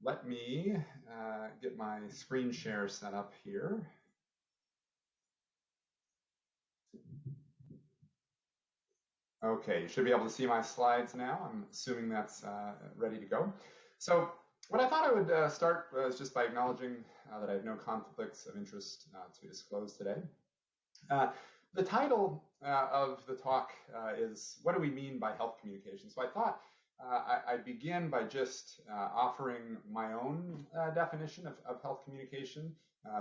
Let me get my screen share set up here. Okay, you should be able to see my slides now. I'm assuming that's ready to go. So what I thought I would start was just by acknowledging that I have no conflicts of interest to disclose today. The title of the talk is What Do We Mean by Health Communication? So I thought I'd begin by just offering my own definition of health communication,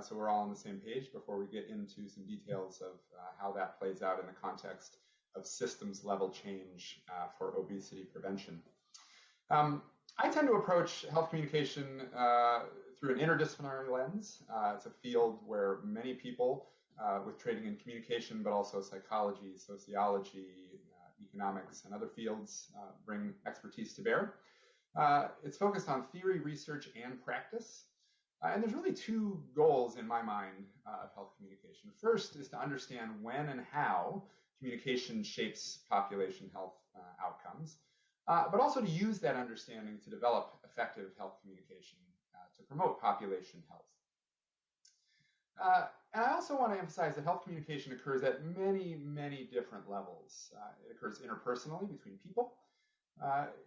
so we're all on the same page before we get into some details of how that plays out in the context of systems level change for obesity prevention. I tend to approach health communication through an interdisciplinary lens. It's a field where many people with training in communication, but also psychology, sociology, economics, and other fields bring expertise to bear. It's focused on theory, research, and practice. And there's really two goals in my mind of health communication. First is to understand when and how communication shapes population health outcomes, but also to use that understanding to develop effective health communication to promote population health. And I also want to emphasize that health communication occurs at many, many different levels. It occurs interpersonally between people.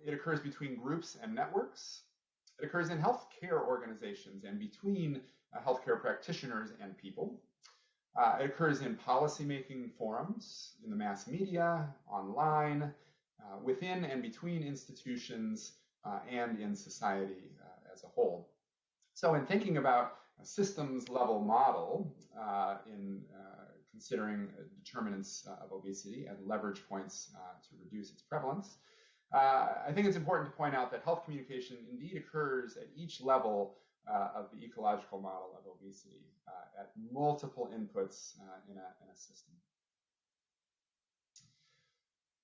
It occurs between groups and networks. It occurs in healthcare organizations and between healthcare practitioners and people. It occurs in policymaking forums, in the mass media, online, within and between institutions, and in society as a whole. So in thinking about a systems level model in considering determinants of obesity and leverage points to reduce its prevalence, I think it's important to point out that health communication indeed occurs at each level of the ecological model of obesity at multiple inputs in a system.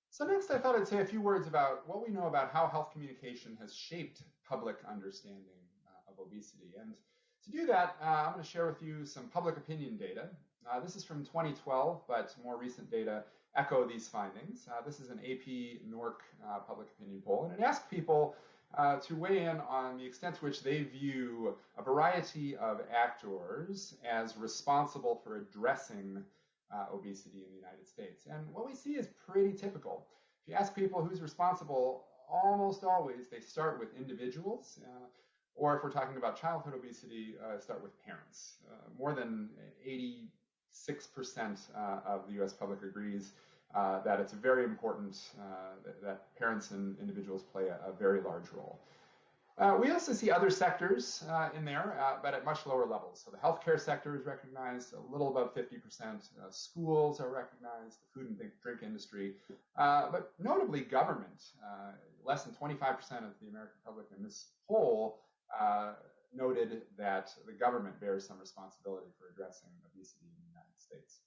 So next, I thought I'd say a few words about what we know about how health communication has shaped public understanding of obesity. And to do that, I'm going to share with you some public opinion data. This is from 2012, but more recent data echo these findings. This is an AP NORC public opinion poll, and it asked people to weigh in on the extent to which they view a variety of actors as responsible for addressing obesity in the United States. And what we see is pretty typical. If you ask people who's responsible, almost always they start with individuals, or if we're talking about childhood obesity, start with parents. More than 86% of the US public agrees that it's very important that parents and individuals play a very large role. We also see other sectors in there, but at much lower levels. So the healthcare sector is recognized, a little above 50%. Schools are recognized, the food and drink industry, but notably government. Less than 25% of the American public in this poll noted that the government bears some responsibility for addressing obesity in the United States.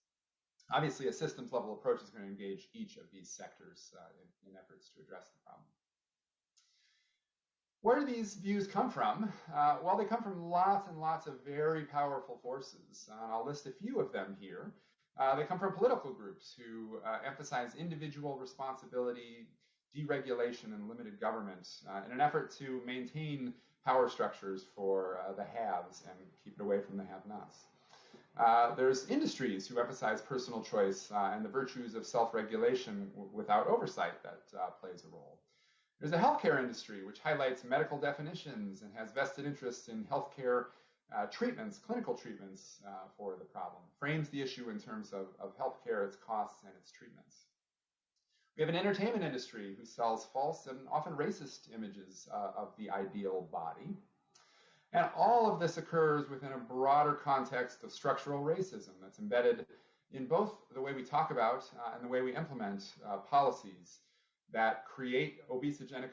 Obviously, a systems level approach is going to engage each of these sectors in efforts to address the problem. Where do these views come from? Well, they come from lots and lots of very powerful forces. I'll list a few of them here. They come from political groups who emphasize individual responsibility, deregulation, and limited government in an effort to maintain power structures for the haves and keep it away from the have-nots. There's industries who emphasize personal choice and the virtues of self-regulation without oversight that plays a role. There's a healthcare industry which highlights medical definitions and has vested interests in healthcare treatments, clinical treatments for the problem, frames the issue in terms of healthcare, its costs, and its treatments. We have an entertainment industry who sells false and often racist images of the ideal body. And all of this occurs within a broader context of structural racism that's embedded in both the way we talk about and the way we implement policies that create obesogenic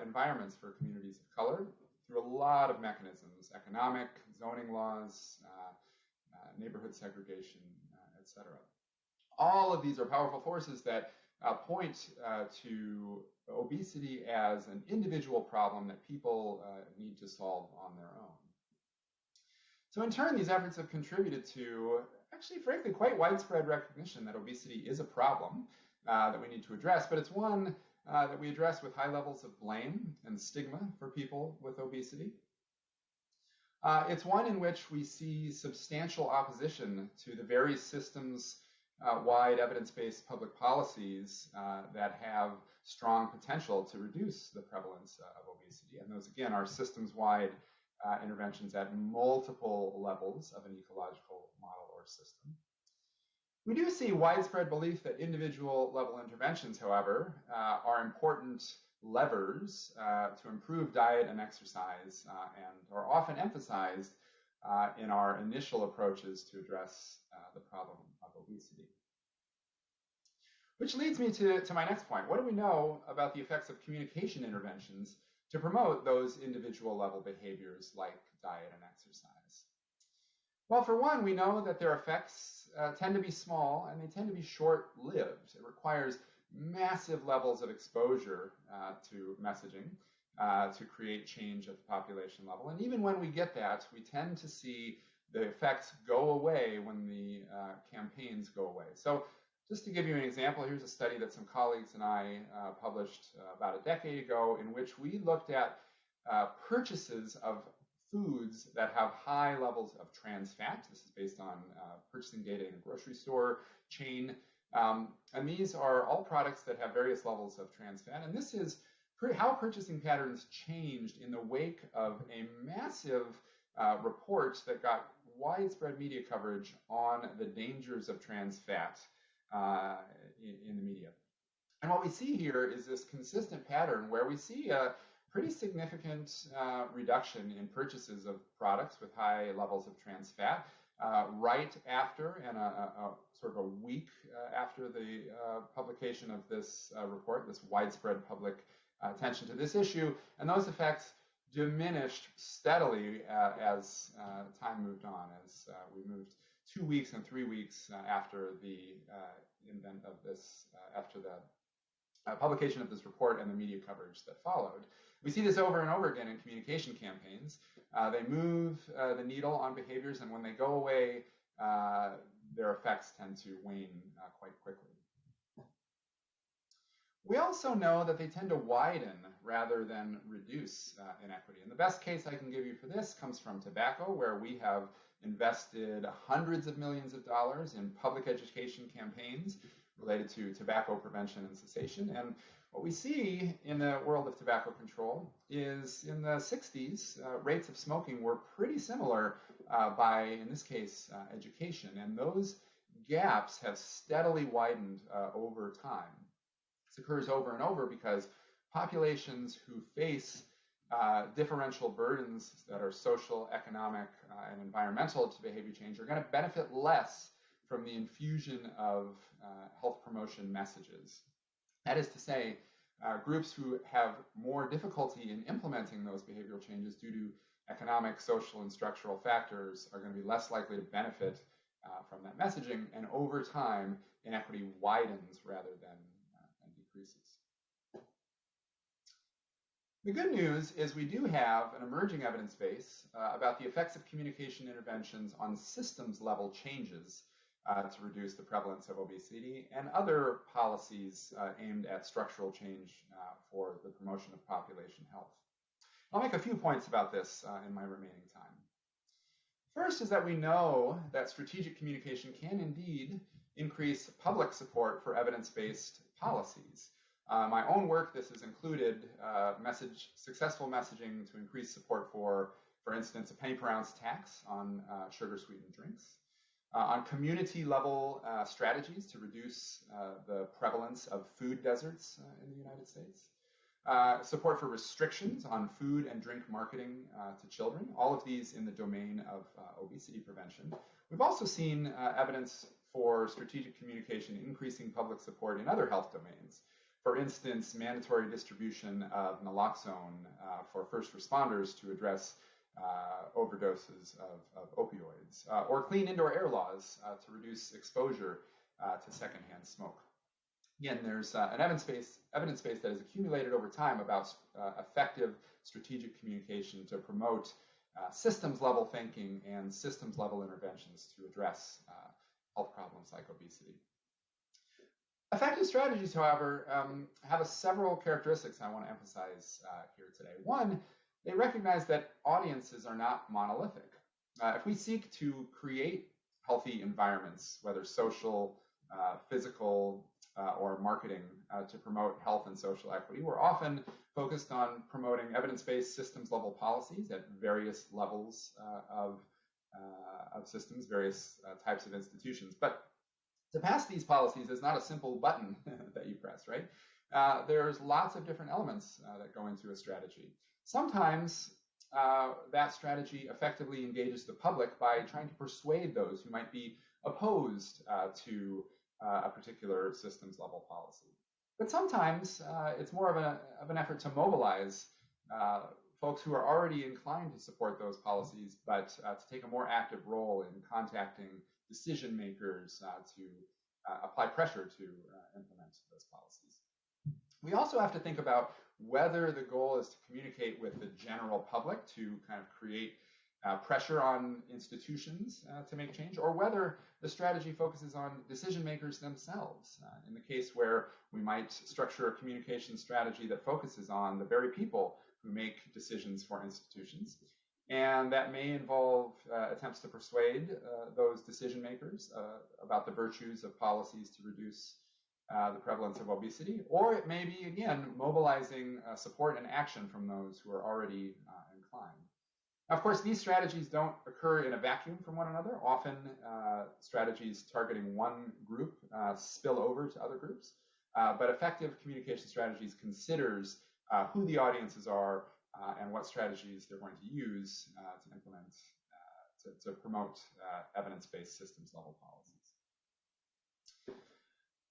environments for communities of color through a lot of mechanisms: economic, zoning laws, neighborhood segregation, etc. All of these are powerful forces that point to obesity as an individual problem that people need to solve on their own. So in turn, these efforts have contributed to, actually, frankly, quite widespread recognition that obesity is a problem that we need to address, but it's one that we address with high levels of blame and stigma for people with obesity. It's one in which we see substantial opposition to the very systems-wide evidence-based public policies that have strong potential to reduce the prevalence of obesity. And those, again, are systems-wide interventions at multiple levels of an ecological model or system. We do see widespread belief that individual level interventions, however, are important levers to improve diet and exercise and are often emphasized in our initial approaches to address the problem of obesity. Which leads me to my next point. What do we know about the effects of communication interventions to promote those individual level behaviors like diet and exercise? Well, for one, we know that their effects tend to be small and they tend to be short-lived. It requires massive levels of exposure to messaging to create change at the population level. And even when we get that, we tend to see the effects go away when the campaigns go away. So just to give you an example, here's a study that some colleagues and I published about a decade ago in which we looked at purchases of foods that have high levels of trans fat. This is based on purchasing data in a grocery store chain. And these are all products that have various levels of trans fat. And this is how purchasing patterns changed in the wake of a massive report that got widespread media coverage on the dangers of trans fat in the media. And what we see here is this consistent pattern where we see a pretty significant reduction in purchases of products with high levels of trans fat right after and sort of a week after the publication of this report, this widespread public attention to this issue. And those effects diminished steadily as time moved on, as we moved 2 weeks and 3 weeks after the invent of this, after the publication of this report and the media coverage that followed. We see this over and over again in communication campaigns. They move the needle on behaviors, and when they go away, their effects tend to wane quite quickly. We also know that they tend to widen rather than reduce inequity. And the best case I can give you for this comes from tobacco, where we have invested hundreds of millions of dollars in public education campaigns related to tobacco prevention and cessation. And what we see in the world of tobacco control is in the 60s, rates of smoking were pretty similar by, in this case, education. And those gaps have steadily widened over time. This occurs over and over because populations who face differential burdens that are social, economic, and environmental to behavior change are going to benefit less from the infusion of health promotion messages. That is to say, groups who have more difficulty in implementing those behavioral changes due to economic, social, and structural factors are going to be less likely to benefit from that messaging, and over time, inequity widens rather than decreases. The good news is we do have an emerging evidence base about the effects of communication interventions on systems-level changes to reduce the prevalence of obesity and other policies aimed at structural change for the promotion of population health. I'll make a few points about this in my remaining time. First is that we know that strategic communication can indeed increase public support for evidence-based policies. My own work, this has included successful messaging to increase support for instance, a penny per ounce tax on sugar-sweetened drinks, on community-level strategies to reduce the prevalence of food deserts in the United States, support for restrictions on food and drink marketing to children, all of these in the domain of obesity prevention. We've also seen evidence for strategic communication increasing public support in other health domains. For instance, mandatory distribution of naloxone for first responders to address overdoses of opioids, or clean indoor air laws to reduce exposure to secondhand smoke. Again, there's an evidence base that has accumulated over time about effective strategic communication to promote systems-level thinking and systems-level interventions to address health problems like obesity. Effective strategies, however, have several characteristics I want to emphasize here today. One, they recognize that audiences are not monolithic. If we seek to create healthy environments, whether social, physical, or marketing, to promote health and social equity, we're often focused on promoting evidence-based systems-level policies at various levels of systems, various types of institutions. But to pass these policies is not a simple button that you press, right? There's lots of different elements that go into a strategy. Sometimes that strategy effectively engages the public by trying to persuade those who might be opposed to a particular systems level policy. But sometimes it's more of an effort to mobilize folks who are already inclined to support those policies, but to take a more active role in contacting decision makers to apply pressure to implement those policies. We also have to think about whether the goal is to communicate with the general public to kind of create pressure on institutions to make change, or whether the strategy focuses on decision makers themselves. In the case where we might structure a communication strategy that focuses on the very people who make decisions for institutions, and that may involve attempts to persuade those decision makers about the virtues of policies to reduce the prevalence of obesity, or it may be, again, mobilizing support and action from those who are already inclined. Now, of course, these strategies don't occur in a vacuum from one another. Often, strategies targeting one group spill over to other groups, but effective communication strategies considers who the audiences are and what strategies they're going to use to implement, to promote evidence-based systems-level policies.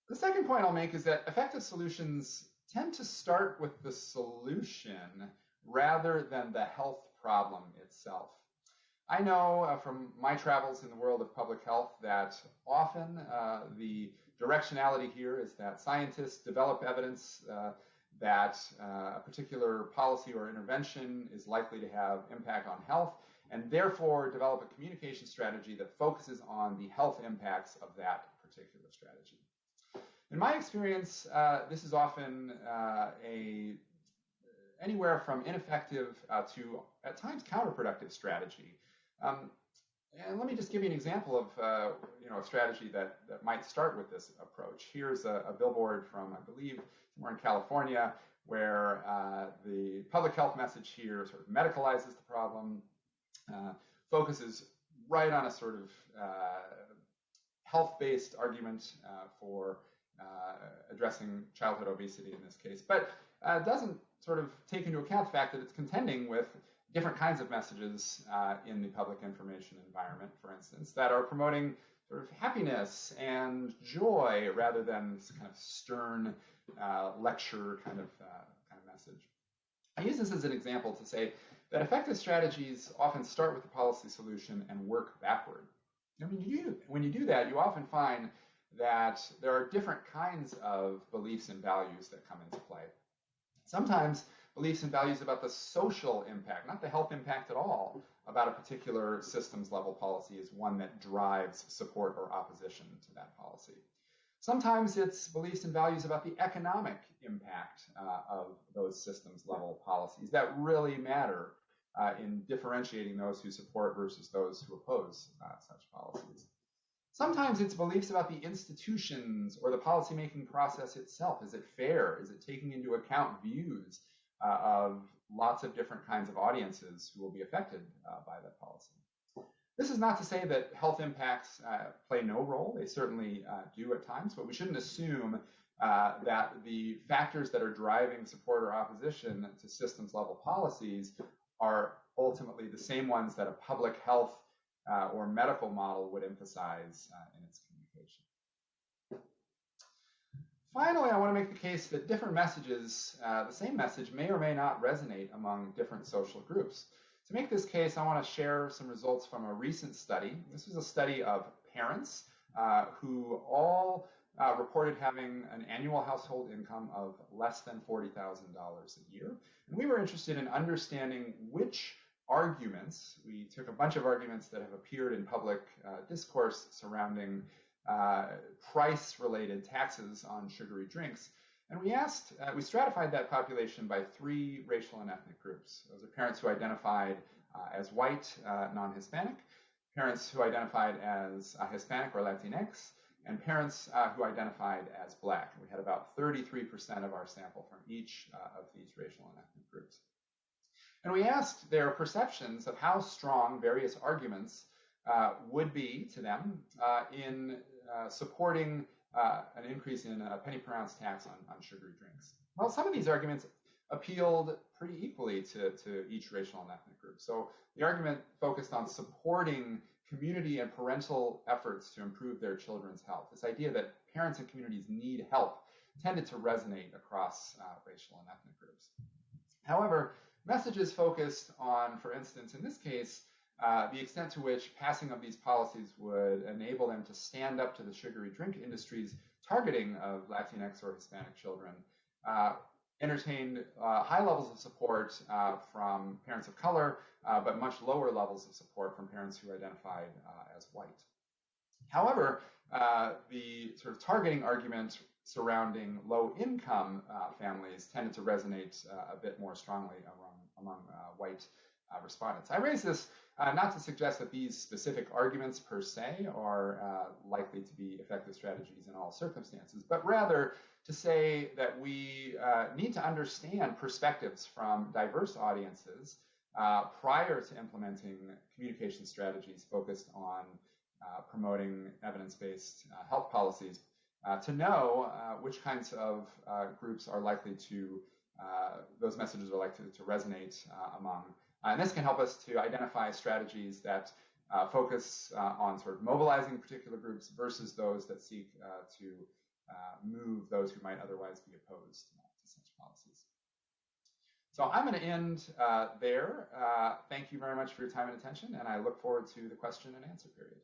The second point I'll make is that effective solutions tend to start with the solution rather than the health problem itself. I know from my travels in the world of public health that often the directionality here is that scientists develop evidence that a particular policy or intervention is likely to have impact on health, and therefore develop a communication strategy that focuses on the health impacts of that particular strategy. In my experience, this is often anywhere from ineffective to, at times, counterproductive strategy. And let me just give you an example of a strategy that might start with this approach. Here's a billboard from, I believe, somewhere in California, where the public health message here sort of medicalizes the problem, focuses right on a sort of health-based argument for addressing childhood obesity in this case, but doesn't sort of take into account the fact that it's contending with different kinds of messages in the public information environment, for instance, that are promoting sort of happiness and joy rather than this kind of stern lecture kind of message. I use this as an example to say that effective strategies often start with the policy solution and work backward. And when you do that, you often find that there are different kinds of beliefs and values that come into play. Sometimes beliefs and values about the social impact, not the health impact at all, about a particular systems level policy is one that drives support or opposition to that policy. Sometimes it's beliefs and values about the economic impact of those systems level policies that really matter in differentiating those who support versus those who oppose such policies. Sometimes it's beliefs about the institutions or the policymaking process itself. Is it fair? Is it taking into account views of lots of different kinds of audiences who will be affected by that policy? This is not to say that health impacts play no role. They certainly do at times, but we shouldn't assume that the factors that are driving support or opposition to systems level policies are ultimately the same ones that a public health or medical model would emphasize in its communication. Finally, I want to make the case that different messages, the same message may or may not resonate among different social groups. To make this case, I want to share some results from a recent study. This was a study of parents who all reported having an annual household income of less than $40,000 a year. And we were interested in understanding which arguments, we took a bunch of arguments that have appeared in public discourse surrounding price-related taxes on sugary drinks, And we stratified that population by 3 racial and ethnic groups. Those are parents who identified as white, non-Hispanic, parents who identified as Hispanic or Latinx, and parents who identified as Black. We had about 33% of our sample from each of these racial and ethnic groups. And we asked their perceptions of how strong various arguments would be to them in supporting an increase in a penny per ounce tax on sugary drinks. Well, some of these arguments appealed pretty equally to each racial and ethnic group. So the argument focused on supporting community and parental efforts to improve their children's health. This idea that parents and communities need help tended to resonate across racial and ethnic groups. However, messages focused on, for instance, in this case, the extent to which passing of these policies would enable them to stand up to the sugary drink industry's targeting of Latinx or Hispanic children entertained high levels of support from parents of color, but much lower levels of support from parents who identified as white. However, the sort of targeting argument surrounding low-income families tended to resonate a bit more strongly among white respondents. I raise this not to suggest that these specific arguments per se are likely to be effective strategies in all circumstances, but rather to say that we need to understand perspectives from diverse audiences prior to implementing communication strategies focused on promoting evidence-based health policies to know which kinds of groups are likely to, those messages are likely to resonate among. And this can help us to identify strategies that focus on sort of mobilizing particular groups versus those that seek to move those who might otherwise be opposed to such policies. So I'm going to end there. Thank you very much for your time and attention, and I look forward to the question and answer period.